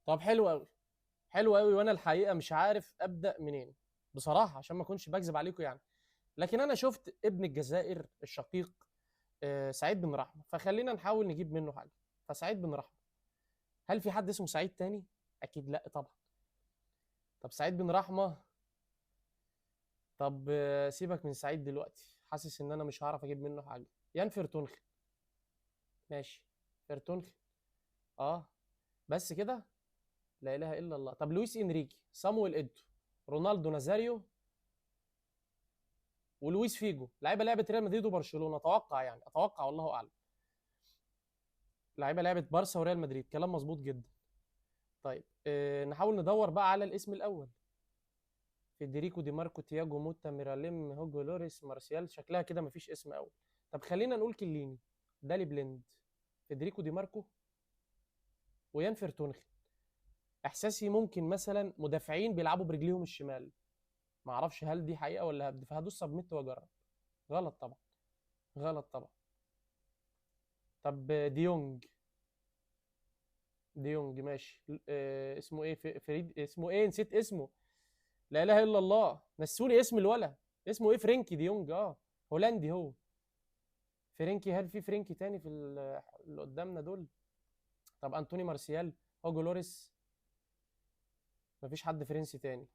طب حلو قوي، حلو قوي. وانا الحقيقه مش عارف ابدا منين بصراحه، عشان ما اكونش بكذب عليكم يعني. لكن انا شفت ابن الجزائر الشقيق سعيد بن رحمه، فخلينا نحاول نجيب منه حاجه. فسعيد بن رحمه، هل في حد اسمه سعيد تاني؟ اكيد لا طبعا. طب سعيد بن رحمه. طب سيبك من سعيد دلوقتي، حاسس ان انا مش هعرف اجيب منه حاجه. يان فيرتونخ. ماشي، فيرتونخ. اه، بس كده. لا اله الا الله. طب لويس انريكي، صامويل ايتو، رونالدو نازاريو، ولويس فيجو، لعيبه لعبه ريال مدريد وبرشلونه، اتوقع يعني، اتوقع والله اعلم. لعيبه لعبه بارسا وريال مدريد، كلام مظبوط جدا. طيب نحاول ندور بقى على الاسم الاول. فيدريكو، دي ماركو، تياجو موتا، ميراليم، هوجو لوريس، مارسيال. شكلها كده مفيش اسم اول. طب خلينا نقول كليني، دالي بليند، فيدريكو دي ماركو، ويان فيرتونخ. احساسي ممكن مثلا مدافعين بيلعبوا برجليهم الشمال. ما اعرفش هل دي حقيقه ولا هبد، فهدوس سبميت واجرب. غلط طبعا. غلط طبعا. طب ديونج. ديونج ماشي. اسمه ايه؟ فريد، اسمه ايه؟ نسيت اسمه. لا اله الا الله، نسوني اسم الولا. اسمه ايه؟ فرينكي ديونج. اه، هولندي هو. فرينكي، هل في فرينكي تاني في اللي قدامنا دول؟ طب انتوني مارسيال، هوجو لوريس. مفيش حد فرنسي تاني.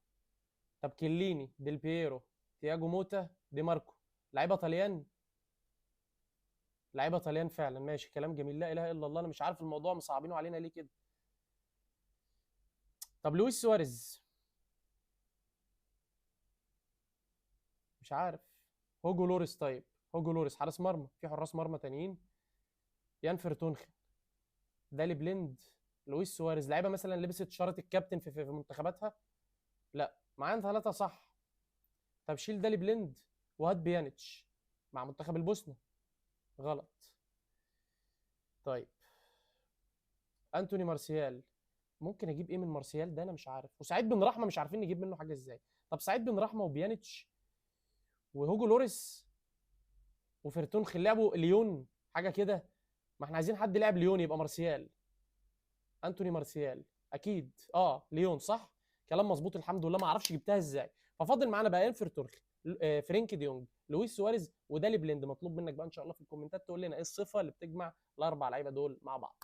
طب كيليني، ديل بييرو، تياجو موتا، دي ماركو. لعيبه طليان. لعيبه طليان فعلا. ماشي، كلام جميل. لا اله الا الله، انا مش عارف الموضوع مصعبينه علينا ليه كده. طب لويس سواريز. مش عارف. هوجو لوريس. طيب هوجو لوريس حارس مرمى، في حراس مرمى تانيين. يان فيرتونخ، دالي بليند، لويس سواريز. لعيبه مثلا لبست شاره الكابتن في منتخباتها. لا، معانا ثلاثه صح. طب شيل دالي بليند وهات بيانيتش مع منتخب البوسنه. غلط. طيب انتوني مارسيال. ممكن اجيب ايه من مارسيال ده؟ انا مش عارف. وسعيد بن رحمه مش عارفين نجيب منه حاجه ازاي. طب سعيد بن رحمه وبيانيتش وهوجو لوريس وفيرتونخ لعبوا ليون حاجه كده. ما احنا عايزين حد لعب ليون، يبقى مارسيال. انتوني مارسيال. اكيد ليون صح. كلام مظبوط الحمد لله. ما اعرفش جبتها ازاي. ففاضل معانا بقى يان فيرتونخ، فرينك ديونج، لويس سواريز، ودالي بليند. مطلوب منك بقى ان شاء الله في الكومنتات تقول لنا ايه الصفه اللي بتجمع الاربع لعيبه دول مع بعض.